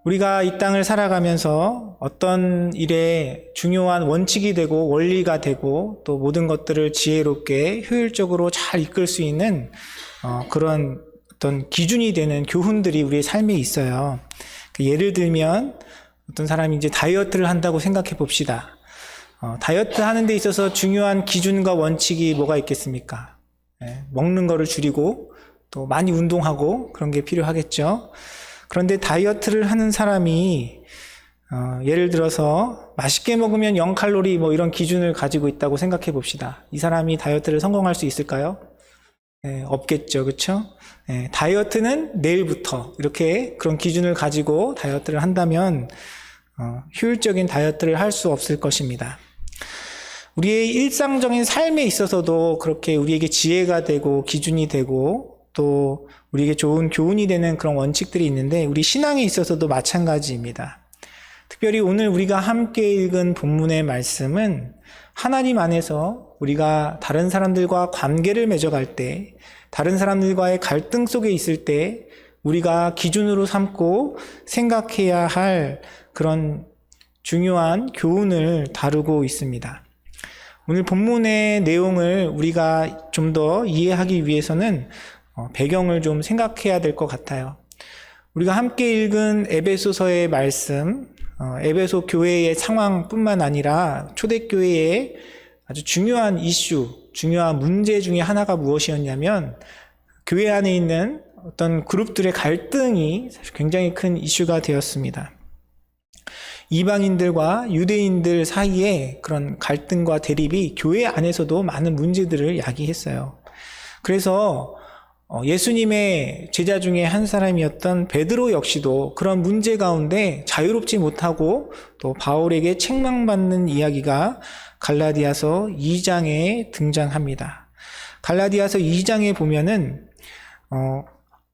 우리가 이 땅을 살아가면서 어떤 일에 중요한 원칙이 되고 원리가 되고 또 모든 것들을 지혜롭게 효율적으로 잘 이끌 수 있는 그런 어떤 기준이 되는 교훈들이 우리의 삶에 있어요. 예를 들면 어떤 사람이 이제 다이어트를 한다고 생각해 봅시다. 다이어트 하는 데 있어서 중요한 기준과 원칙이 뭐가 있겠습니까? 먹는 거를 줄이고 또 많이 운동하고 그런 게 필요하겠죠. 그런데 다이어트를 하는 사람이 예를 들어서 맛있게 먹으면 0칼로리 뭐 이런 기준을 가지고 있다고 생각해 봅시다. 이 사람이 다이어트를 성공할 수 있을까요? 없겠죠. 그렇죠? 다이어트는 내일부터 이렇게 그런 기준을 가지고 다이어트를 한다면 효율적인 다이어트를 할 수 없을 것입니다. 우리의 일상적인 삶에 있어서도 그렇게 우리에게 지혜가 되고 기준이 되고 또 우리에게 좋은 교훈이 되는 그런 원칙들이 있는데 우리 신앙에 있어서도 마찬가지입니다. 특별히 오늘 우리가 함께 읽은 본문의 말씀은 하나님 안에서 우리가 다른 사람들과 관계를 맺어갈 때, 다른 사람들과의 갈등 속에 있을 때 우리가 기준으로 삼고 생각해야 할 그런 중요한 교훈을 다루고 있습니다. 오늘 본문의 내용을 우리가 좀 더 이해하기 위해서는 배경을 좀 생각해야 될 것 같아요. 우리가 함께 읽은 에베소서의 말씀, 에베소 교회의 상황뿐만 아니라 초대교회의 아주 중요한 이슈, 중요한 문제 중에 하나가 무엇이었냐면 교회 안에 있는 어떤 그룹들의 갈등이 굉장히 큰 이슈가 되었습니다. 이방인들과 유대인들 사이에 그런 갈등과 대립이 교회 안에서도 많은 문제들을 야기했어요. 그래서 예수님의 제자 중에 한 사람이었던 베드로 역시도 그런 문제 가운데 자유롭지 못하고 또 바울에게 책망받는 이야기가 갈라디아서 2장에 등장합니다. 갈라디아서 2장에 보면은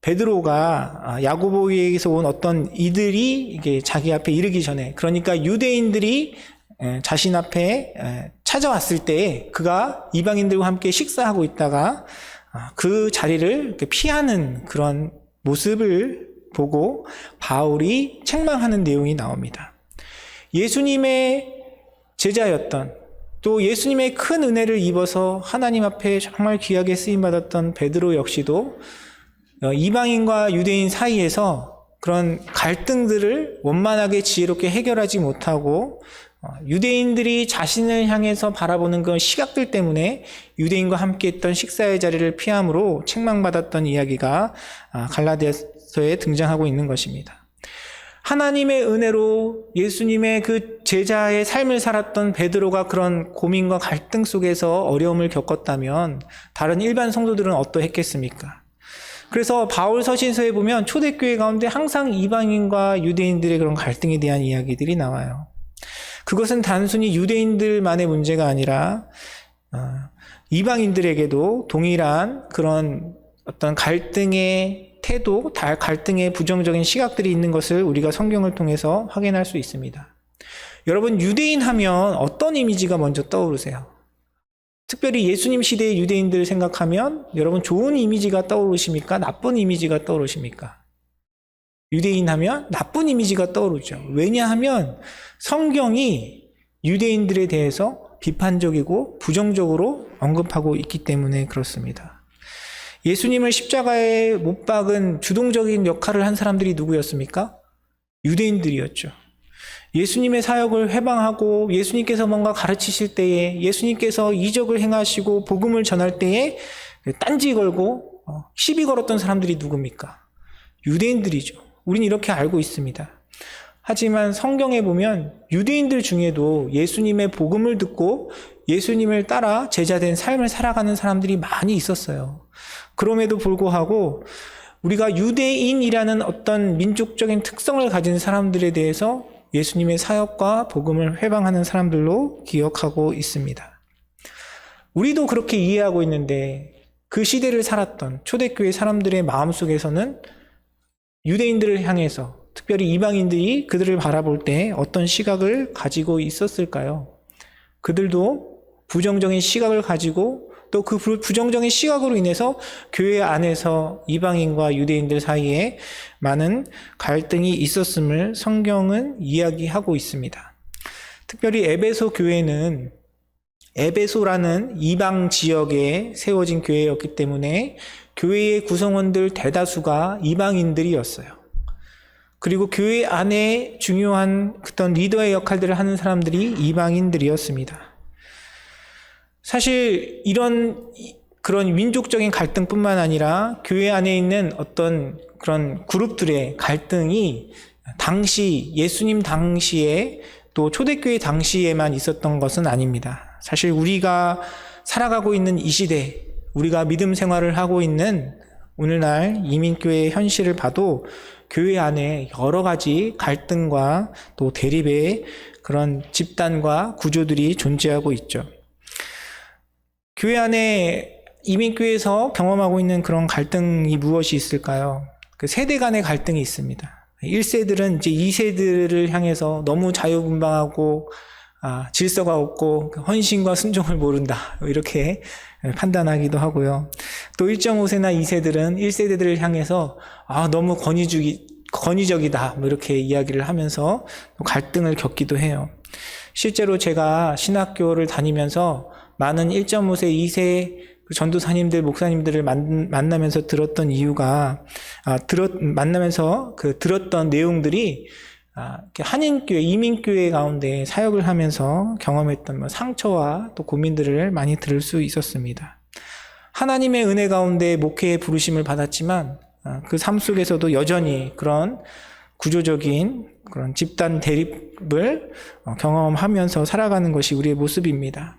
베드로가 야고보에게서 온 어떤 이들이 이게 자기 앞에 이르기 전에, 그러니까 유대인들이 자신 앞에 찾아왔을 때 그가 이방인들과 함께 식사하고 있다가 그 자리를 피하는 그런 모습을 보고 바울이 책망하는 내용이 나옵니다. 예수님의 제자였던, 또 예수님의 큰 은혜를 입어서 하나님 앞에 정말 귀하게 쓰임받았던 베드로 역시도 이방인과 유대인 사이에서 그런 갈등들을 원만하게 지혜롭게 해결하지 못하고 유대인들이 자신을 향해서 바라보는 그런 시각들 때문에 유대인과 함께 했던 식사의 자리를 피함으로 책망받았던 이야기가 갈라디아서에 등장하고 있는 것입니다. 하나님의 은혜로 예수님의 그 제자의 삶을 살았던 베드로가 그런 고민과 갈등 속에서 어려움을 겪었다면 다른 일반 성도들은 어떠했겠습니까? 그래서 바울 서신서에 보면 초대교회 가운데 항상 이방인과 유대인들의 그런 갈등에 대한 이야기들이 나와요. 그것은 단순히 유대인들만의 문제가 아니라 이방인들에게도 동일한 그런 어떤 갈등의 태도, 갈등의 부정적인 시각들이 있는 것을 우리가 성경을 통해서 확인할 수 있습니다. 여러분, 유대인 하면 어떤 이미지가 먼저 떠오르세요? 특별히 예수님 시대의 유대인들을 생각하면 여러분 좋은 이미지가 떠오르십니까? 나쁜 이미지가 떠오르십니까? 유대인 하면 나쁜 이미지가 떠오르죠. 왜냐하면 성경이 유대인들에 대해서 비판적이고 부정적으로 언급하고 있기 때문에 그렇습니다. 예수님을 십자가에 못 박은 주동적인 역할을 한 사람들이 누구였습니까? 유대인들이었죠. 예수님의 사역을 회방하고 예수님께서 뭔가 가르치실 때에, 예수님께서 이적을 행하시고 복음을 전할 때에 딴지 걸고 시비 걸었던 사람들이 누굽니까? 유대인들이죠. 우린 이렇게 알고 있습니다. 하지만 성경에 보면 유대인들 중에도 예수님의 복음을 듣고 예수님을 따라 제자된 삶을 살아가는 사람들이 많이 있었어요. 그럼에도 불구하고 우리가 유대인이라는 어떤 민족적인 특성을 가진 사람들에 대해서 예수님의 사역과 복음을 회방하는 사람들로 기억하고 있습니다. 우리도 그렇게 이해하고 있는데 그 시대를 살았던 초대교회 사람들의 마음속에서는 유대인들을 향해서, 특별히 이방인들이 그들을 바라볼 때 어떤 시각을 가지고 있었을까요? 그들도 부정적인 시각을 가지고 또 그 부정적인 시각으로 인해서 교회 안에서 이방인과 유대인들 사이에 많은 갈등이 있었음을 성경은 이야기하고 있습니다. 특별히 에베소 교회는 에베소라는 이방 지역에 세워진 교회였기 때문에 교회의 구성원들 대다수가 이방인들이었어요. 그리고 교회 안에 중요한 어떤 리더의 역할들을 하는 사람들이 이방인들이었습니다. 사실 그런 민족적인 갈등뿐만 아니라 교회 안에 있는 어떤 그런 그룹들의 갈등이 당시 예수님 당시에 또 초대교회 당시에만 있었던 것은 아닙니다. 사실 우리가 살아가고 있는 이 시대, 우리가 믿음 생활을 하고 있는 오늘날 이민교회의 현실을 봐도 교회 안에 여러 가지 갈등과 또 대립의 그런 집단과 구조들이 존재하고 있죠. 교회 안에 이민교회에서 경험하고 있는 그런 갈등이 무엇이 있을까요? 그 세대 간의 갈등이 있습니다. 1세들은 이제 2세들을 향해서 너무 자유분방하고 질서가 없고 헌신과 순종을 모른다, 이렇게 판단하기도 하고요. 또 1.5세나 2세들은 1세대들을 향해서 너무 권위적이다, 이렇게 이야기를 하면서 갈등을 겪기도 해요. 실제로 제가 신학교를 다니면서 많은 1.5세, 2세 전도사님들, 목사님들을 만나면서 들었던 이유가, 만나면서 들었던 내용들이 한인교회, 이민교회 가운데 사역을 하면서 경험했던 상처와 또 고민들을 많이 들을 수 있었습니다. 하나님의 은혜 가운데 목회의 부르심을 받았지만 그 삶 속에서도 여전히 그런 구조적인 그런 집단 대립을 경험하면서 살아가는 것이 우리의 모습입니다.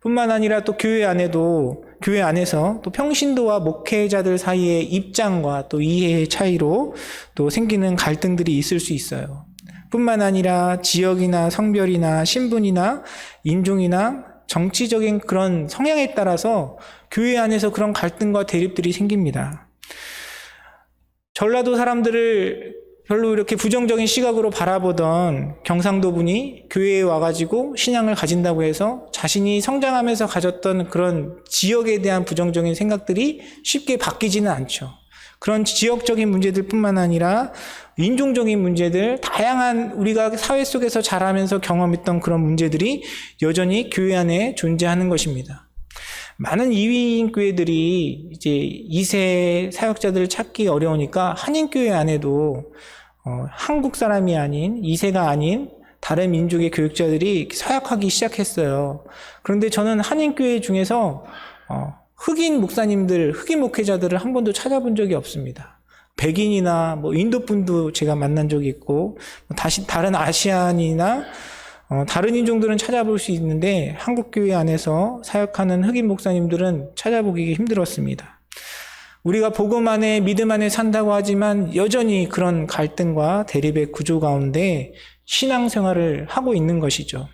뿐만 아니라 또 교회 안에서 또 평신도와 목회자들 사이의 입장과 또 이해의 차이로 또 생기는 갈등들이 있을 수 있어요. 뿐만 아니라 지역이나 성별이나 신분이나 인종이나 정치적인 그런 성향에 따라서 교회 안에서 그런 갈등과 대립들이 생깁니다. 전라도 사람들을 별로 이렇게 부정적인 시각으로 바라보던 경상도 분이 교회에 와가지고 신앙을 가진다고 해서 자신이 성장하면서 가졌던 그런 지역에 대한 부정적인 생각들이 쉽게 바뀌지는 않죠. 그런 지역적인 문제들 뿐만 아니라 인종적인 문제들, 다양한 우리가 사회 속에서 자라면서 경험했던 그런 문제들이 여전히 교회 안에 존재하는 것입니다. 많은 이민 교회들이 이제 2세 사역자들을 찾기 어려우니까 한인교회 안에도 한국 사람이 아닌 2세가 아닌 다른 민족의 교육자들이 사역하기 시작했어요. 그런데 저는 한인교회 중에서 흑인 목사님들, 흑인 목회자들을 한 번도 찾아본 적이 없습니다. 백인이나 인도 분도 제가 만난 적이 있고, 다른 아시안이나 다른 인종들은 찾아볼 수 있는데 한국교회 안에서 사역하는 흑인 목사님들은 찾아보기 힘들었습니다. 우리가 복음 안에 믿음 안에 산다고 하지만 여전히 그런 갈등과 대립의 구조 가운데 신앙생활을 하고 있는 것이죠.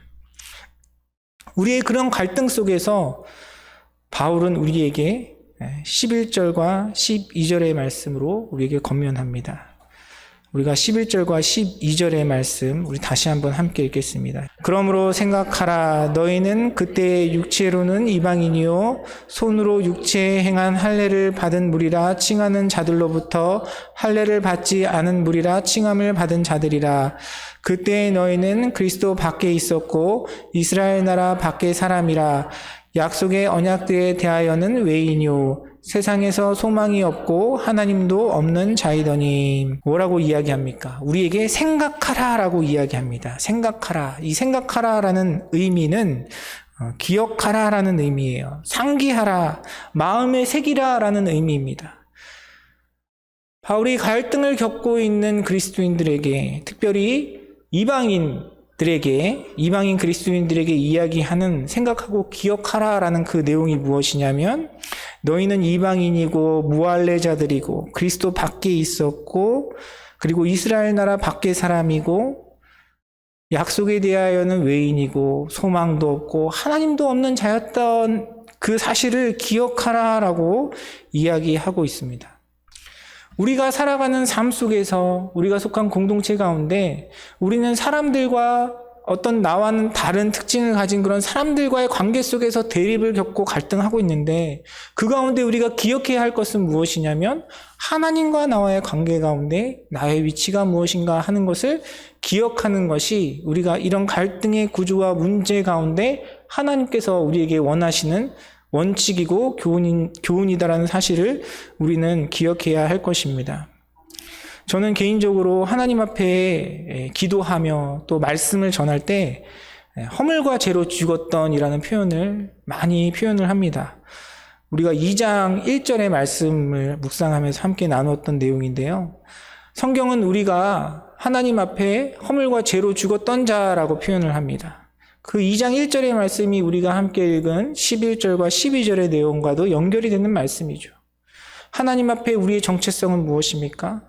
우리의 그런 갈등 속에서 바울은 우리에게 11절과 12절의 말씀으로 우리에게 권면합니다. 우리가 11절과 12절의 말씀 우리 다시 한번 함께 읽겠습니다. 그러므로 생각하라. 너희는 그때 육체로는 이방인이요 손으로 육체에 행한 할례를 받은 무리라 칭하는 자들로부터 할례를 받지 않은 무리라 칭함을 받은 자들이라. 그때 너희는 그리스도 밖에 있었고 이스라엘 나라 밖의 사람이라. 약속의 언약들에 대하여는 외인이요 세상에서 소망이 없고 하나님도 없는 자이더니. 뭐라고 이야기합니까? 우리에게 생각하라라고 이야기합니다. 생각하라. 이 생각하라라는 의미는 기억하라라는 의미예요. 상기하라, 마음에 새기라라는 의미입니다. 바울이 갈등을 겪고 있는 그리스도인들에게, 특별히 이방인 그리스도인들에게 이야기하는 생각하고 기억하라라는 그 내용이 무엇이냐면, 너희는 이방인이고 무할례자들이고 그리스도 밖에 있었고 그리고 이스라엘 나라 밖의 사람이고 약속에 대하여는 외인이고 소망도 없고 하나님도 없는 자였던 그 사실을 기억하라라고 이야기하고 있습니다. 우리가 살아가는 삶 속에서 우리가 속한 공동체 가운데 우리는 사람들과 어떤 나와는 다른 특징을 가진 그런 사람들과의 관계 속에서 대립을 겪고 갈등하고 있는데, 그 가운데 우리가 기억해야 할 것은 무엇이냐면 하나님과 나와의 관계 가운데 나의 위치가 무엇인가 하는 것을 기억하는 것이, 우리가 이런 갈등의 구조와 문제 가운데 하나님께서 우리에게 원하시는 원칙이고 교훈이다라는 사실을 우리는 기억해야 할 것입니다. 저는 개인적으로 하나님 앞에 기도하며 또 말씀을 전할 때 허물과 죄로 죽었던이라는 표현을 많이 표현을 합니다. 우리가 2장 1절의 말씀을 묵상하면서 함께 나누었던 내용인데요. 성경은 우리가 하나님 앞에 허물과 죄로 죽었던 자라고 표현을 합니다. 그 2장 1절의 말씀이 우리가 함께 읽은 11절과 12절의 내용과도 연결이 되는 말씀이죠. 하나님 앞에 우리의 정체성은 무엇입니까?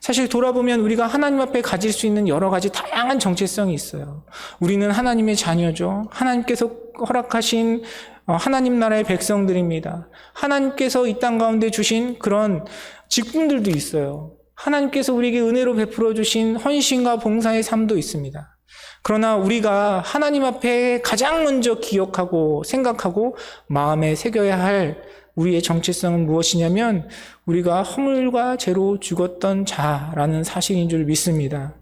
사실 돌아보면 우리가 하나님 앞에 가질 수 있는 여러 가지 다양한 정체성이 있어요. 우리는 하나님의 자녀죠. 하나님께서 허락하신 하나님 나라의 백성들입니다. 하나님께서 이 땅 가운데 주신 그런 직분들도 있어요. 하나님께서 우리에게 은혜로 베풀어 주신 헌신과 봉사의 삶도 있습니다. 그러나 우리가 하나님 앞에 가장 먼저 기억하고 생각하고 마음에 새겨야 할 우리의 정체성은 무엇이냐면 우리가 허물과 죄로 죽었던 자라는 사실인 줄 믿습니다.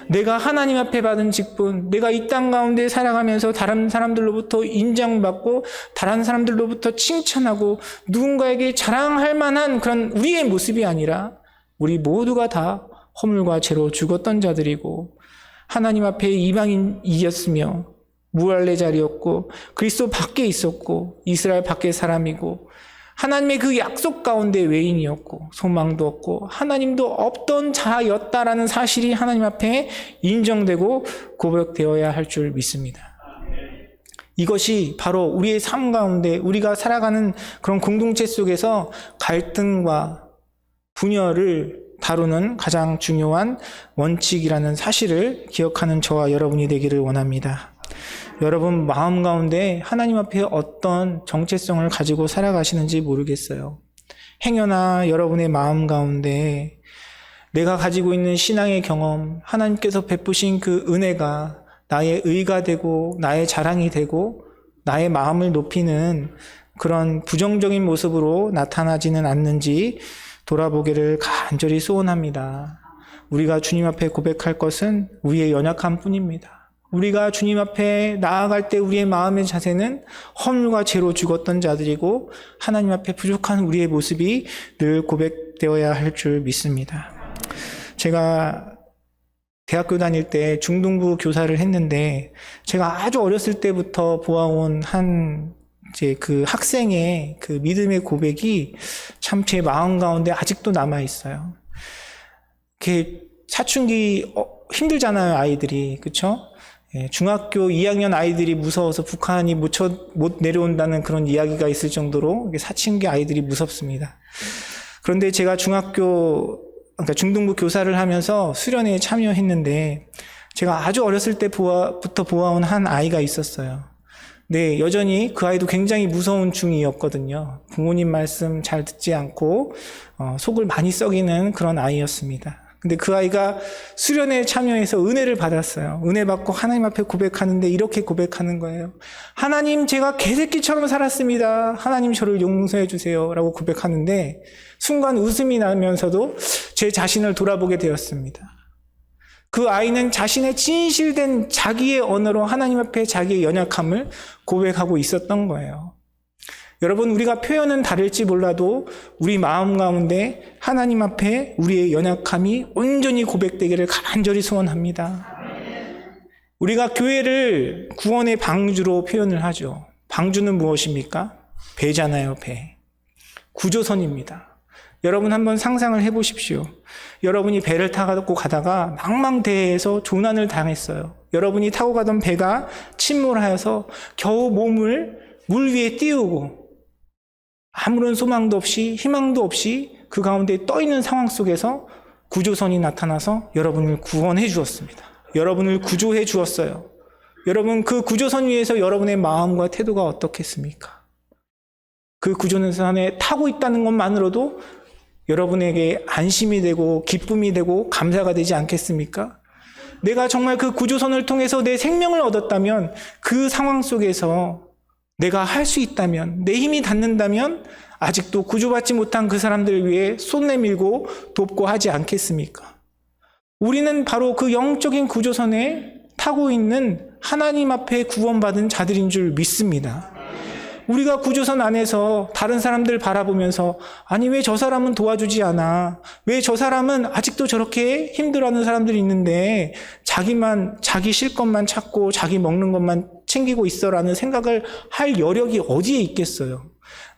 내가 하나님 앞에 받은 직분, 내가 이 땅 가운데 살아가면서 다른 사람들로부터 인정받고 다른 사람들로부터 칭찬하고 누군가에게 자랑할 만한 그런 우리의 모습이 아니라 우리 모두가 다 허물과 죄로 죽었던 자들이고 하나님 앞에 이방인이었으며 무할례 자리였고 그리스도 밖에 있었고 이스라엘 밖의 사람이고 하나님의 그 약속 가운데 외인이었고 소망도 없고 하나님도 없던 자였다라는 사실이 하나님 앞에 인정되고 고백되어야 할 줄 믿습니다. 이것이 바로 우리의 삶 가운데 우리가 살아가는 그런 공동체 속에서 갈등과 분열을 다루는 가장 중요한 원칙이라는 사실을 기억하는 저와 여러분이 되기를 원합니다. 여러분 마음 가운데 하나님 앞에 어떤 정체성을 가지고 살아가시는지 모르겠어요. 행여나 여러분의 마음 가운데 내가 가지고 있는 신앙의 경험, 하나님께서 베푸신 그 은혜가 나의 의가 되고 나의 자랑이 되고 나의 마음을 높이는 그런 부정적인 모습으로 나타나지는 않는지 돌아보기를 간절히 소원합니다. 우리가 주님 앞에 고백할 것은 우리의 연약함 뿐입니다. 우리가 주님 앞에 나아갈 때 우리의 마음의 자세는 허물과 죄로 죽었던 자들이고 하나님 앞에 부족한 우리의 모습이 늘 고백되어야 할 줄 믿습니다. 제가 대학교 다닐 때 중등부 교사를 했는데 제가 아주 어렸을 때부터 보아온 이제 그 학생의 그 믿음의 고백이 참 제 마음 가운데 아직도 남아 있어요. 이렇게 사춘기 힘들잖아요, 아이들이. 그렇죠? 중학교 2학년 아이들이 무서워서 북한이 못 내려온다는 그런 이야기가 있을 정도로 사춘기 아이들이 무섭습니다. 그런데 제가 그러니까 중등부 교사를 하면서 수련회에 참여했는데 제가 아주 어렸을 때부터 보아온 한 아이가 있었어요. 네, 여전히 그 아이도 굉장히 무서운 중이었거든요. 부모님 말씀 잘 듣지 않고 속을 많이 썩이는 그런 아이였습니다. 근데 그 아이가 수련회에 참여해서 은혜를 받았어요. 은혜 받고 하나님 앞에 고백하는데 이렇게 고백하는 거예요. 하나님, 제가 개새끼처럼 살았습니다. 하나님 저를 용서해 주세요. 라고 고백하는데 순간 웃음이 나면서도 제 자신을 돌아보게 되었습니다. 그 아이는 자신의 진실된 자기의 언어로 하나님 앞에 자기의 연약함을 고백하고 있었던 거예요. 여러분, 우리가 표현은 다를지 몰라도 우리 마음 가운데 하나님 앞에 우리의 연약함이 온전히 고백되기를 간절히 소원합니다. 우리가 교회를 구원의 방주로 표현을 하죠. 방주는 무엇입니까? 배잖아요, 배. 구조선입니다. 여러분 한번 상상을 해보십시오. 여러분이 배를 타고 가다가 망망대해에서 조난을 당했어요. 여러분이 타고 가던 배가 침몰하여서 겨우 몸을 물 위에 띄우고 아무런 소망도 없이 희망도 없이 그 가운데 떠있는 상황 속에서 구조선이 나타나서 여러분을 구원해 주었습니다. 여러분을 구조해 주었어요. 여러분, 그 구조선 위에서 여러분의 마음과 태도가 어떻겠습니까? 그 구조선에 타고 있다는 것만으로도 여러분에게 안심이 되고 기쁨이 되고 감사가 되지 않겠습니까? 내가 정말 그 구조선을 통해서 내 생명을 얻었다면, 그 상황 속에서 내가 할 수 있다면, 내 힘이 닿는다면 아직도 구조받지 못한 그 사람들을 위해 손 내밀고 돕고 하지 않겠습니까? 우리는 바로 그 영적인 구조선에 타고 있는 하나님 앞에 구원받은 자들인 줄 믿습니다. 우리가 구조선 안에서 다른 사람들 바라보면서, 아니 왜 저 사람은 도와주지 않아? 왜 저 사람은 아직도 저렇게 힘들어하는 사람들이 있는데 자기만 자기 쉴 것만 찾고 자기 먹는 것만 챙기고 있어라는 생각을 할 여력이 어디에 있겠어요?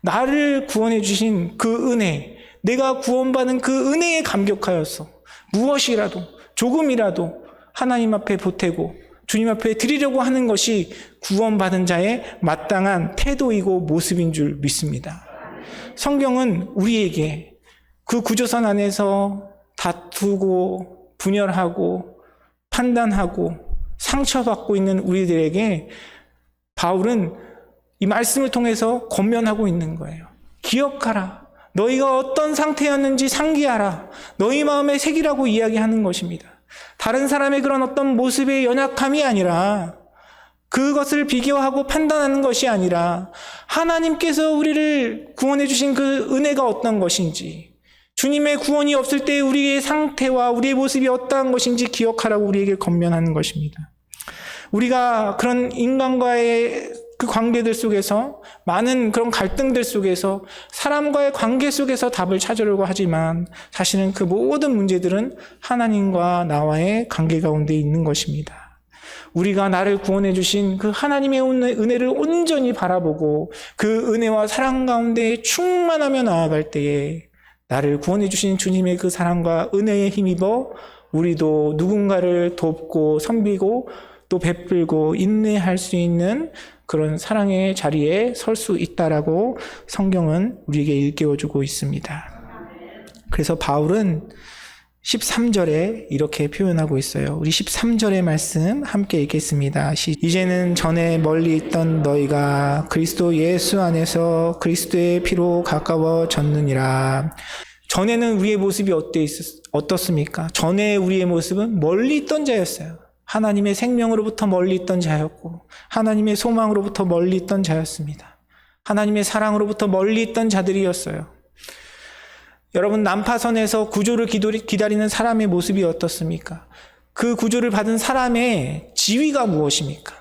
나를 구원해 주신 그 은혜, 내가 구원받은 그 은혜에 감격하여서 무엇이라도 조금이라도 하나님 앞에 보태고 주님 앞에 드리려고 하는 것이 구원받은 자의 마땅한 태도이고 모습인 줄 믿습니다. 성경은 우리에게 그 구조선 안에서 다투고 분열하고 판단하고 상처받고 있는 우리들에게 바울은 이 말씀을 통해서 권면하고 있는 거예요. 기억하라. 너희가 어떤 상태였는지 상기하라. 너희 마음에 새기라고 이야기하는 것입니다. 다른 사람의 그런 어떤 모습의 연약함이 아니라, 그것을 비교하고 판단하는 것이 아니라, 하나님께서 우리를 구원해 주신 그 은혜가 어떤 것인지, 주님의 구원이 없을 때 우리의 상태와 우리의 모습이 어떠한 것인지 기억하라고 우리에게 권면하는 것입니다. 우리가 그런 인간과의 그 관계들 속에서, 많은 그런 갈등들 속에서, 사람과의 관계 속에서 답을 찾으려고 하지만 사실은 그 모든 문제들은 하나님과 나와의 관계 가운데 있는 것입니다. 우리가 나를 구원해 주신 그 하나님의 은혜를 온전히 바라보고 그 은혜와 사랑 가운데 충만하며 나아갈 때에 나를 구원해 주신 주님의 그 사랑과 은혜에 힘입어 우리도 누군가를 돕고 섬기고 또 베풀고 인내할 수 있는 그런 사랑의 자리에 설 수 있다라고 성경은 우리에게 일깨워주고 있습니다. 그래서 바울은 13절에 이렇게 표현하고 있어요. 우리 13절의 말씀 함께 읽겠습니다. 이제는 전에 멀리 있던 너희가 그리스도 예수 안에서 그리스도의 피로 가까워졌느니라. 전에는 우리의 모습이 어떻습니까? 전에 우리의 모습은 멀리 있던 자였어요. 하나님의 생명으로부터 멀리 있던 자였고, 하나님의 소망으로부터 멀리 있던 자였습니다. 하나님의 사랑으로부터 멀리 있던 자들이었어요. 여러분, 난파선에서 구조를 기다리는 사람의 모습이 어떻습니까? 그 구조를 받은 사람의 지위가 무엇입니까?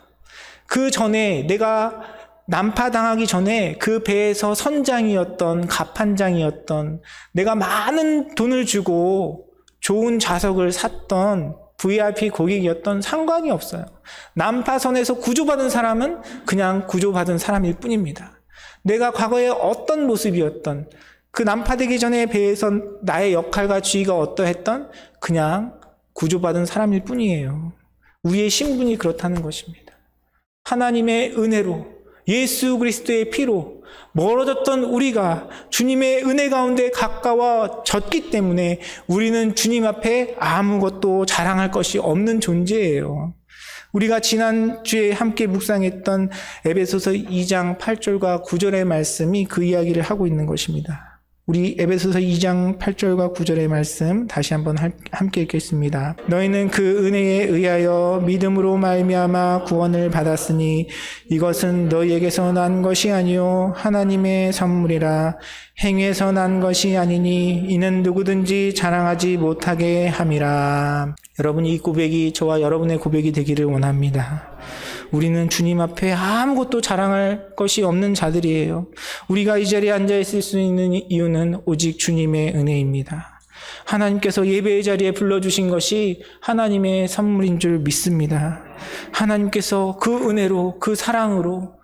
그 전에, 내가 난파당하기 전에 그 배에서 선장이었던, 갑판장이었던, 내가 많은 돈을 주고 좋은 좌석을 샀던 VIP 고객이었던 상관이 없어요. 난파선에서 구조받은 사람은 그냥 구조받은 사람일 뿐입니다. 내가 과거에 어떤 모습이었던, 그 난파되기 전에 배에서 나의 역할과 지위가 어떠했던 그냥 구조받은 사람일 뿐이에요. 우리의 신분이 그렇다는 것입니다. 하나님의 은혜로, 예수 그리스도의 피로 멀어졌던 우리가 주님의 은혜 가운데 가까워졌기 때문에 우리는 주님 앞에 아무것도 자랑할 것이 없는 존재예요. 우리가 지난주에 함께 묵상했던 에베소서 2장 8절과 9절의 말씀이 그 이야기를 하고 있는 것입니다. 우리 에베소서 2장 8절과 9절의 말씀 다시 한번 함께 읽겠습니다. 너희는 그 은혜에 의하여 믿음으로 말미암아 구원을 받았으니 이것은 너희에게서 난 것이 아니요 하나님의 선물이라. 행위에서 난 것이 아니니 이는 누구든지 자랑하지 못하게 함이라. 여러분, 이 고백이 저와 여러분의 고백이 되기를 원합니다. 우리는 주님 앞에 아무것도 자랑할 것이 없는 자들이에요. 우리가 이 자리에 앉아 있을 수 있는 이유는 오직 주님의 은혜입니다. 하나님께서 예배의 자리에 불러주신 것이 하나님의 선물인 줄 믿습니다. 하나님께서 그 은혜로, 그 사랑으로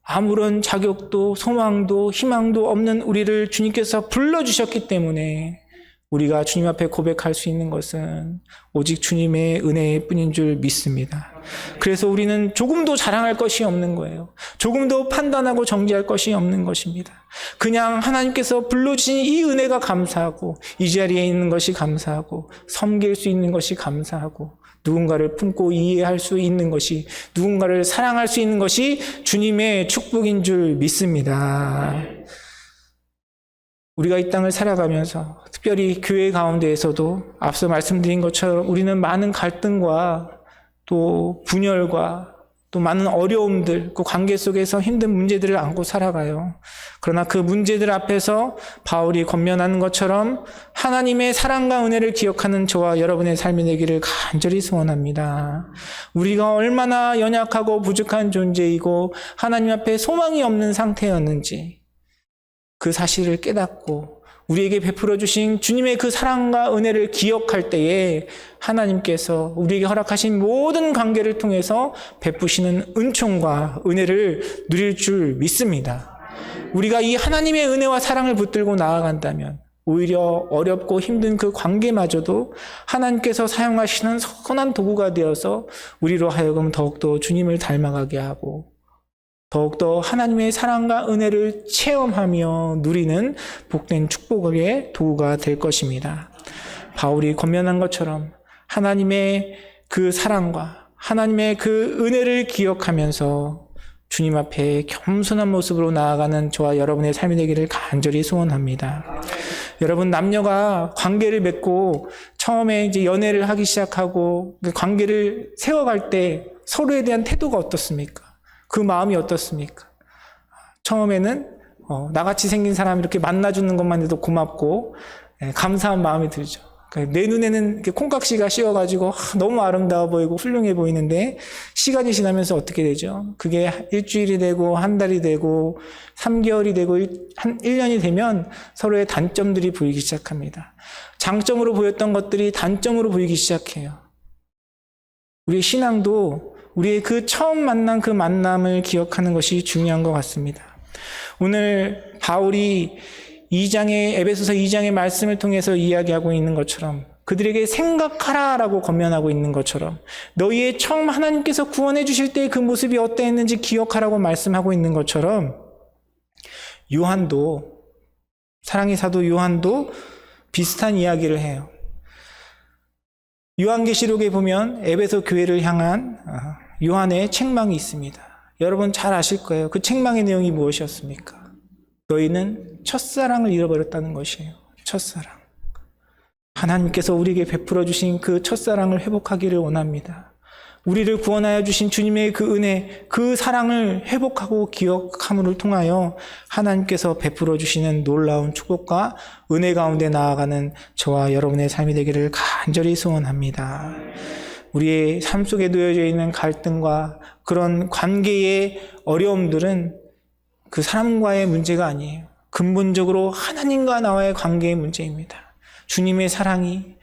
아무런 자격도 소망도 희망도 없는 우리를 주님께서 불러주셨기 때문에 우리가 주님 앞에 고백할 수 있는 것은 오직 주님의 은혜뿐인 줄 믿습니다. 그래서 우리는 조금도 자랑할 것이 없는 거예요. 조금도 판단하고 정죄할 것이 없는 것입니다. 그냥 하나님께서 불러주신 이 은혜가 감사하고, 이 자리에 있는 것이 감사하고, 섬길 수 있는 것이 감사하고, 누군가를 품고 이해할 수 있는 것이, 누군가를 사랑할 수 있는 것이 주님의 축복인 줄 믿습니다. 우리가 이 땅을 살아가면서 특별히 교회 가운데에서도 앞서 말씀드린 것처럼 우리는 많은 갈등과 또 분열과 또 많은 어려움들, 그 관계 속에서 힘든 문제들을 안고 살아가요. 그러나 그 문제들 앞에서 바울이 권면하는 것처럼 하나님의 사랑과 은혜를 기억하는 저와 여러분의 삶이 되기를 간절히 소원합니다. 우리가 얼마나 연약하고 부족한 존재이고 하나님 앞에 소망이 없는 상태였는지 그 사실을 깨닫고 우리에게 베풀어 주신 주님의 그 사랑과 은혜를 기억할 때에 하나님께서 우리에게 허락하신 모든 관계를 통해서 베푸시는 은총과 은혜를 누릴 줄 믿습니다. 우리가 이 하나님의 은혜와 사랑을 붙들고 나아간다면 오히려 어렵고 힘든 그 관계마저도 하나님께서 사용하시는 선한 도구가 되어서 우리로 하여금 더욱더 주님을 닮아가게 하고 더욱더 하나님의 사랑과 은혜를 체험하며 누리는 복된 축복의 도구가 될 것입니다. 바울이 권면한 것처럼 하나님의 그 사랑과 하나님의 그 은혜를 기억하면서 주님 앞에 겸손한 모습으로 나아가는 저와 여러분의 삶이 되기를 간절히 소원합니다. 여러분, 남녀가 관계를 맺고 처음에 이제 연애를 하기 시작하고 그 관계를 세워갈 때 서로에 대한 태도가 어떻습니까? 그 마음이 어떻습니까? 처음에는 나같이 생긴 사람 이렇게 만나주는 것만 해도 고맙고 감사한 마음이 들죠. 내 눈에는 이렇게 콩깍지가 씌워가지고 너무 아름다워 보이고 훌륭해 보이는데 시간이 지나면서 어떻게 되죠? 그게 일주일이 되고 한 달이 되고 3개월이 되고 한 1년이 되면 서로의 단점들이 보이기 시작합니다. 장점으로 보였던 것들이 단점으로 보이기 시작해요. 우리의 신앙도 우리의 그 처음 만난 그 만남을 기억하는 것이 중요한 것 같습니다. 오늘 바울이 에베소서 2장의 말씀을 통해서 이야기하고 있는 것처럼 그들에게 생각하라라고 권면하고 있는 것처럼 너희의 처음 하나님께서 구원해 주실 때 그 모습이 어떠했는지 기억하라고 말씀하고 있는 것처럼 요한도, 사랑의 사도 요한도 비슷한 이야기를 해요. 요한계시록에 보면 에베소 교회를 향한 요한의 책망이 있습니다. 여러분 잘 아실 거예요. 그 책망의 내용이 무엇이었습니까? 너희는 첫사랑을 잃어버렸다는 것이에요. 첫사랑. 하나님께서 우리에게 베풀어 주신 그 첫사랑을 회복하기를 원합니다. 우리를 구원하여 주신 주님의 그 은혜, 그 사랑을 회복하고 기억함을 통하여 하나님께서 베풀어 주시는 놀라운 축복과 은혜 가운데 나아가는 저와 여러분의 삶이 되기를 간절히 소원합니다. 우리의 삶 속에 놓여져 있는 갈등과 그런 관계의 어려움들은 그 사람과의 문제가 아니에요. 근본적으로 하나님과 나와의 관계의 문제입니다. 주님의 사랑이,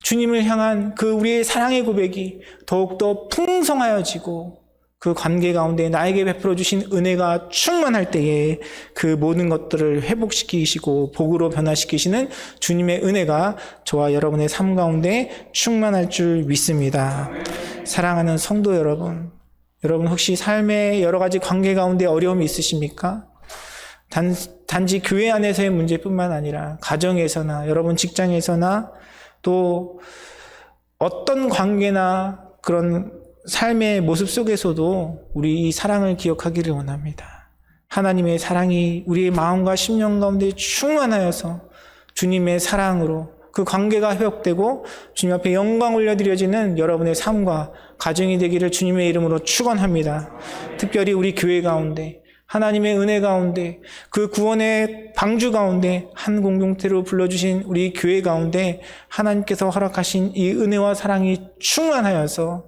주님을 향한 그 우리의 사랑의 고백이 더욱더 풍성하여지고 그 관계 가운데 나에게 베풀어 주신 은혜가 충만할 때에 그 모든 것들을 회복시키시고 복으로 변화시키시는 주님의 은혜가 저와 여러분의 삶 가운데 충만할 줄 믿습니다. 사랑하는 성도 여러분, 여러분 혹시 삶의 여러 가지 관계 가운데 어려움이 있으십니까? 단지 교회 안에서의 문제뿐만 아니라 가정에서나 여러분 직장에서나 또 어떤 관계나 그런 삶의 모습 속에서도 우리 이 사랑을 기억하기를 원합니다. 하나님의 사랑이 우리의 마음과 심령 가운데 충만하여서 주님의 사랑으로 그 관계가 회복되고 주님 앞에 영광 올려드려지는 여러분의 삶과 가정이 되기를 주님의 이름으로 축원합니다. 특별히 우리 교회 가운데 하나님의 은혜 가운데 그 구원의 방주 가운데 한 공동체로 불러주신 우리 교회 가운데 하나님께서 허락하신 이 은혜와 사랑이 충만하여서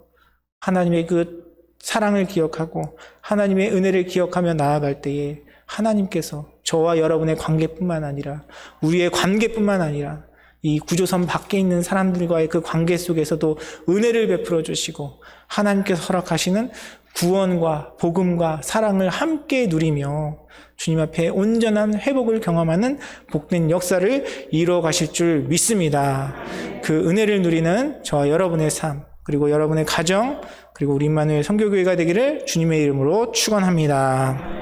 하나님의 그 사랑을 기억하고 하나님의 은혜를 기억하며 나아갈 때에 하나님께서 저와 여러분의 관계뿐만 아니라 우리의 관계뿐만 아니라 이 구조선 밖에 있는 사람들과의 그 관계 속에서도 은혜를 베풀어 주시고 하나님께서 허락하시는 구원과 복음과 사랑을 함께 누리며 주님 앞에 온전한 회복을 경험하는 복된 역사를 이루어 가실 줄 믿습니다. 그 은혜를 누리는 저와 여러분의 삶, 그리고 여러분의 가정, 그리고 우리 임마누엘 선교교회가 되기를 주님의 이름으로 축원합니다.